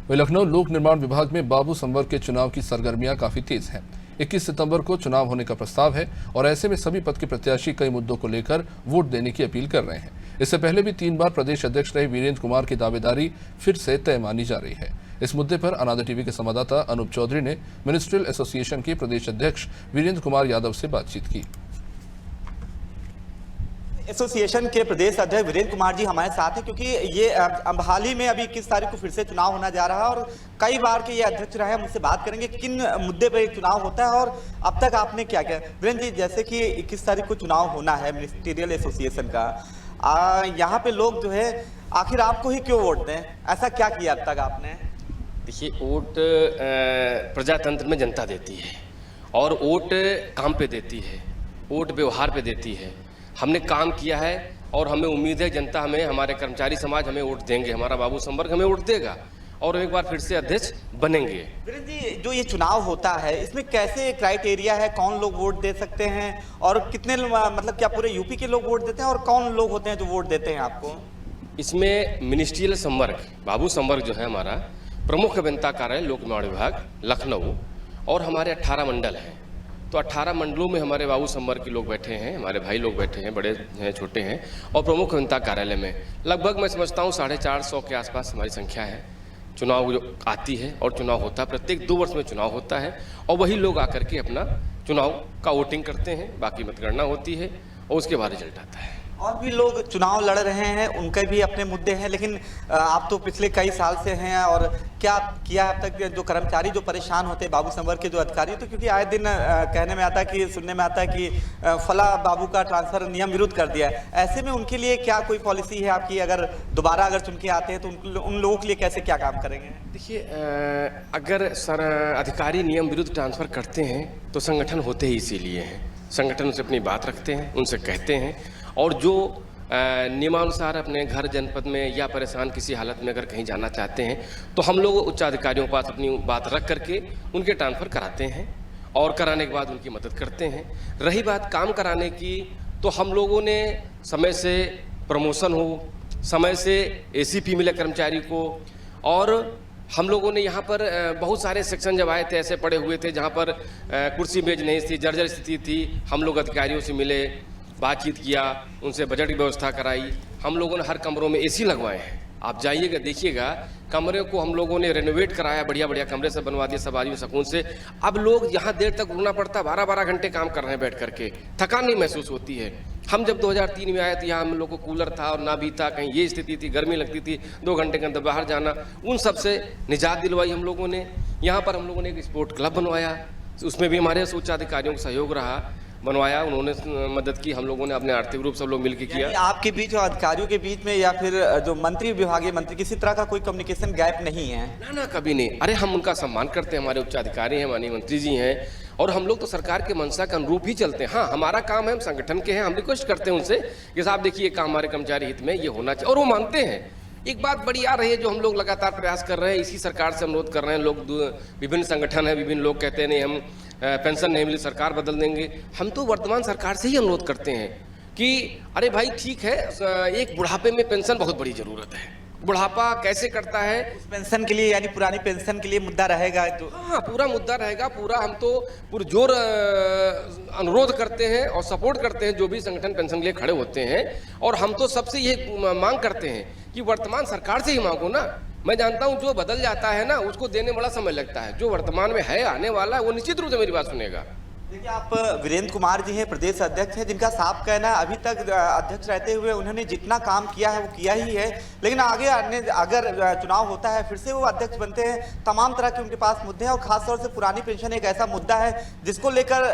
वहीं लखनऊ लोक निर्माण विभाग में बाबू संवर्ग के चुनाव की सरगर्मियां काफी तेज हैं। 21 सितंबर को चुनाव होने का प्रस्ताव है और ऐसे में सभी पद के प्रत्याशी कई मुद्दों को लेकर वोट देने की अपील कर रहे हैं। इससे पहले भी 3 बार प्रदेश अध्यक्ष रहे वीरेंद्र कुमार की दावेदारी फिर से तय मानी जा रही है। इस मुद्दे पर अनादर टीवी के संवाददाता अनूप चौधरी ने मिनिस्ट्रियल एसोसिएशन के प्रदेश अध्यक्ष वीरेंद्र कुमार यादव से बातचीत की। एसोसिएशन के प्रदेश अध्यक्ष वीरेंद्र कुमार जी हमारे साथ हैं, क्योंकि ये अब हाल ही में अभी 21 तारीख को फिर से चुनाव होना जा रहा है और कई बार के ये अध्यक्ष रहे हैं। हम उनसे बात करेंगे किन मुद्दे पर चुनाव होता है और अब तक आपने क्या किया। वीरेंद्र जी, जैसे कि 21 तारीख को चुनाव होना है मिनिस्ट्रियल एसोसिएशन का, यहाँ पे लोग जो है आखिर आपको ही क्यों वोट दें, ऐसा क्या किया अब तक आपने? देखिए, वोट प्रजातंत्र में जनता देती है और वोट काम पे देती है, वोट व्यवहार पे देती है। हमने काम किया है और हमें उम्मीद है जनता हमें, हमारे कर्मचारी समाज हमें वोट देंगे, हमारा बाबू संवर्ग हमें वोट देगा और एक बार फिर से अध्यक्ष बनेंगे। वीरेंद्र जी, जो ये चुनाव होता है इसमें कैसे क्राइटेरिया है, कौन लोग वोट दे सकते हैं और कितने, मतलब क्या पूरे यूपी के लोग वोट देते हैं और कौन लोग होते हैं जो वोट देते हैं आपको? इसमें मिनिस्ट्रियल संवर्ग, बाबू संवर्ग जो है हमारा प्रमुख अभियंता कार्यालय लोक निर्माण विभाग लखनऊ और हमारे 18 मंडल हैं। तो 18 मंडलों में हमारे बाबू संवर्ग के लोग बैठे हैं, हमारे भाई लोग बैठे हैं, बड़े हैं छोटे हैं। और प्रमुख अभियंता कार्यालय में लगभग मैं समझता हूँ 450 के आसपास हमारी संख्या है। चुनाव जो आती है और चुनाव होता है, प्रत्येक 2 वर्ष में चुनाव होता है और वही लोग आकर के अपना चुनाव का वोटिंग करते हैं, बाकी मतगणना होती है और उसके बाद रिजल्ट आता है। और भी लोग चुनाव लड़ रहे हैं, उनके भी अपने मुद्दे हैं, लेकिन आप तो पिछले कई साल से हैं और क्या किया अब तक? जो कर्मचारी जो परेशान होते हैं बाबू संवर्ग के जो अधिकारी, तो क्योंकि आए दिन कहने में आता है कि सुनने में आता है कि फला बाबू का ट्रांसफर नियम विरुद्ध कर दिया है, ऐसे में उनके लिए क्या कोई पॉलिसी है आपकी? अगर दोबारा अगर चुन के आते हैं तो उन लोगों के लिए कैसे क्या काम करेंगे? देखिए, अगर अधिकारी नियम विरुद्ध ट्रांसफर करते हैं तो संगठन होते ही इसीलिए हैं। संगठन उनसे अपनी बात रखते हैं, उनसे कहते हैं और जो नियमानुसार अपने घर जनपद में या परेशान किसी हालत में अगर कहीं जाना चाहते हैं तो हम लोग उच्चाधिकारियों के पास अपनी बात रख करके उनके ट्रांसफ़र कराते हैं और कराने के बाद उनकी मदद करते हैं। रही बात काम कराने की, तो हम लोगों ने समय से प्रमोशन हो, समय से एसीपी मिले कर्मचारी को, और हम लोगों ने यहाँ पर बहुत सारे सेक्शन जब आए थे ऐसे पड़े हुए थे जहाँ पर कुर्सी मेज नहीं थी, जर्जर स्थिति थी। हम लोग अधिकारियों से मिले, बातचीत किया, उनसे बजट की व्यवस्था कराई। हम लोगों ने हर कमरों में एसी लगवाए हैं। आप जाइएगा देखिएगा, कमरे को हम लोगों ने रेनोवेट कराया, बढ़िया बढ़िया कमरे से बनवा दिए सब आदमी सुकून से। अब लोग यहाँ देर तक रुकना पड़ता, 12-12 घंटे काम कर रहे हैं बैठ करके, थकान नहीं महसूस होती है। हम जब 2003 में आए तो यहाँ हम लोग को कूलर था और ना भी था, कहीं ये स्थिति थी, गर्मी लगती थी, 2 घंटे के अंदर बाहर जाना। उन सब से निजात दिलवाई हम लोगों ने। यहाँ पर हम लोगों ने एक स्पोर्ट क्लब बनवाया, उसमें भी हमारे उच्च अधिकारियों का सहयोग रहा, बनवाया, उन्होंने मदद की, हम लोगों ने अपने आर्थिक रूप सब लोग मिलकर किया। आपके बीच और अधिकारियों के बीच में या फिर जो मंत्री विभागीय मंत्री, किसी तरह का कोई कम्युनिकेशन गैप नहीं है? ना, कभी नहीं। अरे हम उनका सम्मान करते हैं, हमारे उच्च अधिकारी हैं, माननीय मंत्री जी हैं और हम लोग तो सरकार के मंशा के अनुरूप ही चलते हैं। हाँ, हमारा काम है, हम संगठन के हैं, हम रिक्वेस्ट करते हैं उनसे कि साहब देखिए, काम हमारे कर्मचारी हित में ये होना चाहिए और वो मानते हैं। एक बात बड़ी आ रही है जो हम लोग लगातार प्रयास कर रहे हैं, इसी सरकार से अनुरोध कर रहे हैं। लोग विभिन्न संगठन है, विभिन्न लोग कहते हैं नहीं हम पेंशन नहीं मिली सरकार बदल देंगे। हम तो वर्तमान सरकार से ही अनुरोध करते हैं कि अरे भाई ठीक है, एक बुढ़ापे में पेंशन बहुत बड़ी ज़रूरत है। बुढ़ापा कैसे करता है, पेंशन के लिए यानी पुरानी पेंशन के लिए मुद्दा रहेगा तो? हाँ, पूरा मुद्दा रहेगा, पूरा हम तो पुरजोर अनुरोध करते हैं और सपोर्ट करते हैं जो भी संगठन पेंशन के लिए खड़े होते हैं। और हम तो सबसे ये मांग करते हैं कि वर्तमान सरकार से ही मांगो ना। मैं जानता हूँ जो बदल जाता है ना उसको देने बड़ा समय लगता है, जो वर्तमान में है आने वाला है वो निश्चित रूप से मेरी बात सुनेगा। देखिए, आप वीरेंद्र कुमार जी हैं, प्रदेश अध्यक्ष हैं, जिनका साफ कहना है अभी तक अध्यक्ष रहते हुए उन्होंने जितना काम किया है वो किया ही है, लेकिन आगे अगर चुनाव होता है फिर से वो अध्यक्ष बनते हैं, तमाम तरह के उनके पास मुद्दे हैं और खासतौर से पुरानी पेंशन एक ऐसा मुद्दा है जिसको लेकर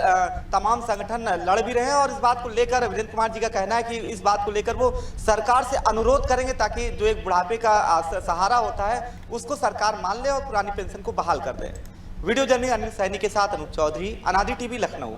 तमाम संगठन लड़ भी रहे हैं। और इस बात को लेकर वीरेंद्र कुमार जी का कहना है कि इस बात को लेकर वो सरकार से अनुरोध करेंगे ताकि जो एक बुढ़ापे का सहारा होता है उसको सरकार मान ले और पुरानी पेंशन को बहाल कर दे। वीडियो जर्नलिस्ट अनिल सैनी के साथ अनूप चौधरी, अनादि टीवी, लखनऊ।